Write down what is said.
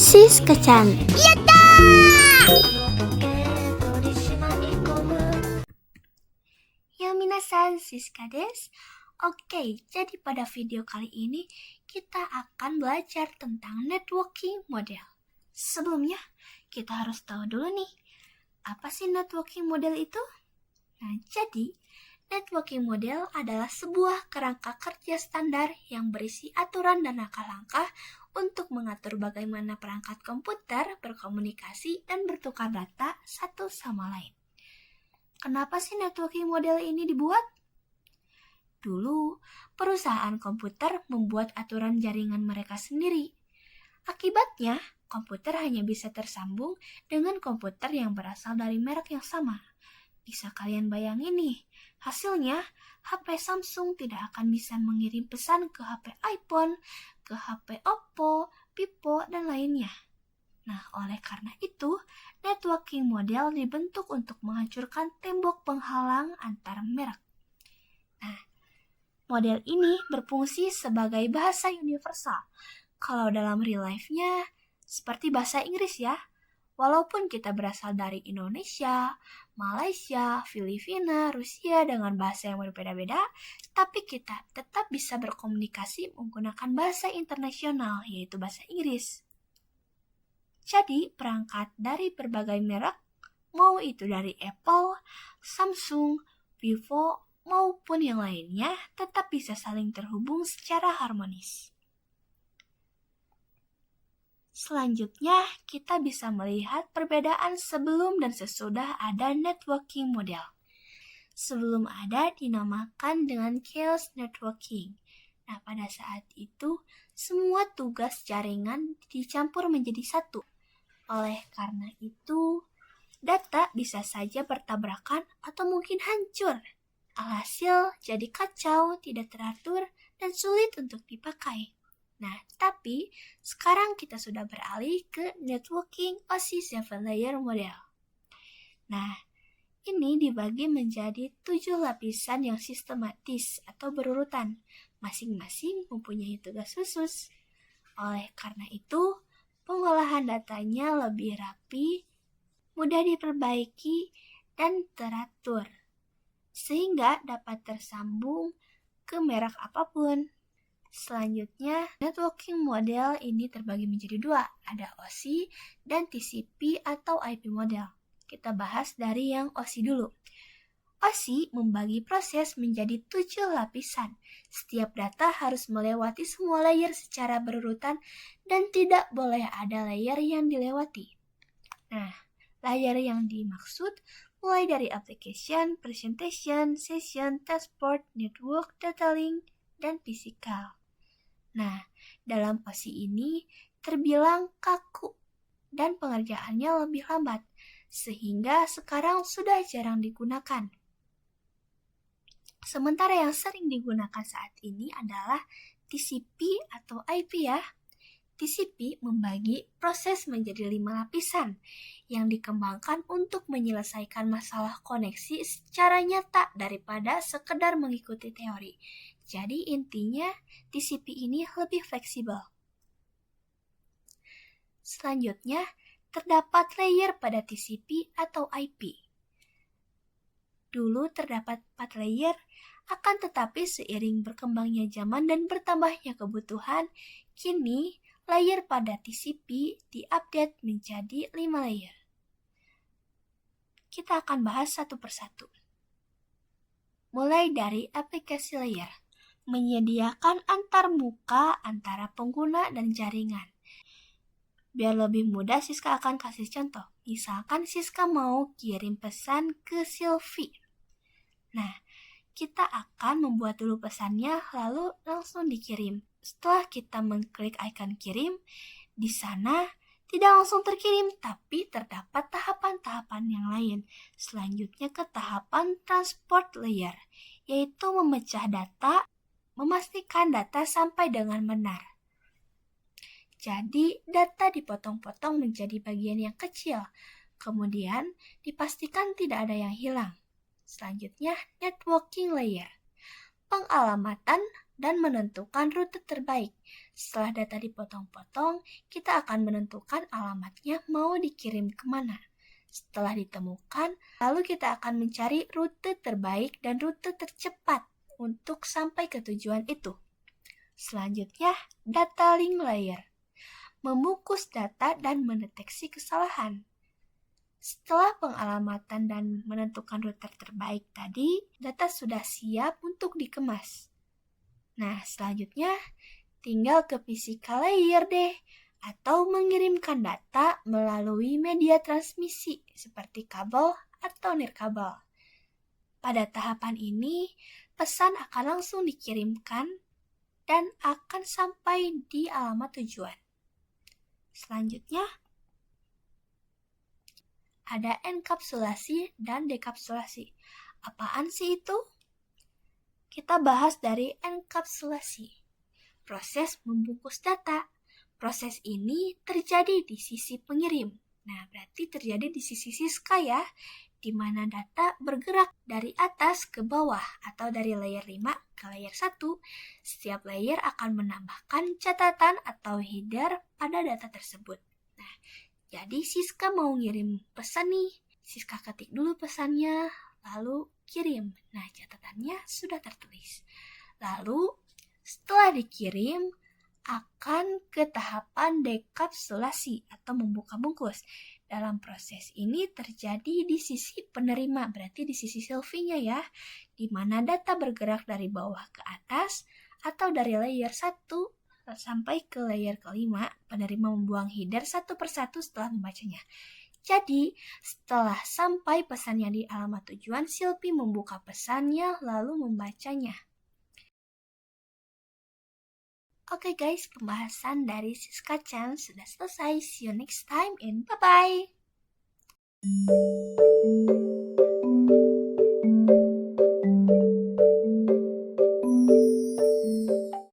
Siska-chan. Yatta! Yo minasan, Siska desu. Oke, jadi pada video kali ini kita akan belajar tentang networking model. Sebelumnya, kita harus tahu dulu nih, apa sih networking model itu? Nah, jadi networking model adalah sebuah kerangka kerja standar yang berisi aturan dan langkah-langkah untuk mengatur bagaimana perangkat komputer berkomunikasi dan bertukar data satu sama lain. Kenapa sih networking model ini dibuat? Dulu, perusahaan komputer membuat aturan jaringan mereka sendiri. Akibatnya, komputer hanya bisa tersambung dengan komputer yang berasal dari merek yang sama. Bisa kalian bayangin nih, hasilnya HP Samsung tidak akan bisa mengirim pesan ke HP iPhone, ke HP Oppo, Vivo, dan lainnya. Nah, oleh karena itu, networking model dibentuk untuk menghancurkan tembok penghalang antar merek. Nah, model ini berfungsi sebagai bahasa universal. Kalau dalam real life-nya, seperti bahasa Inggris ya. Walaupun kita berasal dari Indonesia, Malaysia, Filipina, Rusia dengan bahasa yang berbeda-beda, tapi kita tetap bisa berkomunikasi menggunakan bahasa internasional, yaitu bahasa Inggris. Jadi, perangkat dari berbagai merek, mau itu dari Apple, Samsung, Vivo, maupun yang lainnya, tetap bisa saling terhubung secara harmonis. Selanjutnya, kita bisa melihat perbedaan sebelum dan sesudah ada networking model. Sebelum ada dinamakan dengan chaos networking. Nah, pada saat itu, semua tugas jaringan dicampur menjadi satu. Oleh karena itu, data bisa saja bertabrakan atau mungkin hancur. Alhasil, jadi kacau, tidak teratur, dan sulit untuk dipakai. Nah, tapi sekarang kita sudah beralih ke networking OSI 7 layer model. Nah, ini dibagi menjadi 7 lapisan yang sistematis atau berurutan, masing-masing mempunyai tugas khusus. Oleh karena itu, pengolahan datanya lebih rapi, mudah diperbaiki, dan teratur, sehingga dapat tersambung ke merek apapun. Selanjutnya, networking model ini terbagi menjadi dua, ada OSI dan TCP atau IP model. Kita bahas dari yang OSI dulu. OSI membagi proses menjadi 7 lapisan. Setiap data harus melewati semua layer secara berurutan dan tidak boleh ada layer yang dilewati. Nah, layer yang dimaksud mulai dari application, presentation, session, transport, network, data link, dan physical. Nah, dalam OSI ini terbilang kaku dan pengerjaannya lebih lambat, sehingga sekarang sudah jarang digunakan. Sementara yang sering digunakan saat ini adalah TCP atau IP ya. TCP membagi proses menjadi 5 lapisan yang dikembangkan untuk menyelesaikan masalah koneksi secara nyata daripada sekedar mengikuti teori. Jadi intinya TCP ini lebih fleksibel. Selanjutnya, terdapat layer pada TCP atau IP. Dulu terdapat 4 layer, akan tetapi seiring berkembangnya zaman dan bertambahnya kebutuhan, kini layer pada TCP diupdate menjadi 5 layer. Kita akan bahas satu persatu. Mulai dari aplikasi layer, menyediakan antarmuka antara pengguna dan jaringan. Biar lebih mudah, Siska akan kasih contoh. Misalkan Siska mau kirim pesan ke Sylvie. Nah, kita akan membuat dulu pesannya, lalu langsung dikirim. Setelah kita mengklik icon kirim, di sana tidak langsung terkirim, tapi terdapat tahapan-tahapan yang lain. Selanjutnya ke tahapan transport layer, yaitu memecah data, memastikan data sampai dengan benar. Jadi, data dipotong-potong menjadi bagian yang kecil, kemudian dipastikan tidak ada yang hilang. Selanjutnya, networking layer. Pengalamatan dan menentukan rute terbaik. Setelah data dipotong-potong, kita akan menentukan alamatnya mau dikirim kemana. Setelah ditemukan, lalu kita akan mencari rute terbaik dan rute tercepat untuk sampai ke tujuan itu. Selanjutnya, data link layer. Membungkus data dan mendeteksi kesalahan. Setelah pengalamatan dan menentukan rute terbaik tadi, data sudah siap untuk dikemas. Nah, selanjutnya tinggal ke physical layer deh, atau mengirimkan data melalui media transmisi seperti kabel atau nirkabel. Pada tahapan ini, pesan akan langsung dikirimkan dan akan sampai di alamat tujuan. Selanjutnya, ada enkapsulasi dan dekapsulasi. Apaan sih itu? Kita bahas dari enkapsulasi. Proses membungkus data. Proses ini terjadi di sisi pengirim. Nah, berarti terjadi di sisi Siska ya, di mana data bergerak dari atas ke bawah atau dari layer 5 ke layer 1. Setiap layer akan menambahkan catatan atau header pada data tersebut. Nah, jadi Siska mau ngirim pesan nih. Siska ketik dulu pesannya, lalu kirim. Nah, catatannya sudah tertulis. Lalu, setelah dikirim, akan ke tahapan dekapsulasi atau membuka bungkus. Dalam proses ini terjadi di sisi penerima, berarti di sisi Sylvie-nya ya, di mana data bergerak dari bawah ke atas atau dari layer 1 sampai ke layer kelima, penerima membuang header satu persatu setelah membacanya. Jadi, setelah sampai pesannya di alamat tujuan, Sylvie membuka pesannya lalu membacanya. Oke guys, pembahasan dari Siska Chan sudah selesai. See you next time and bye-bye!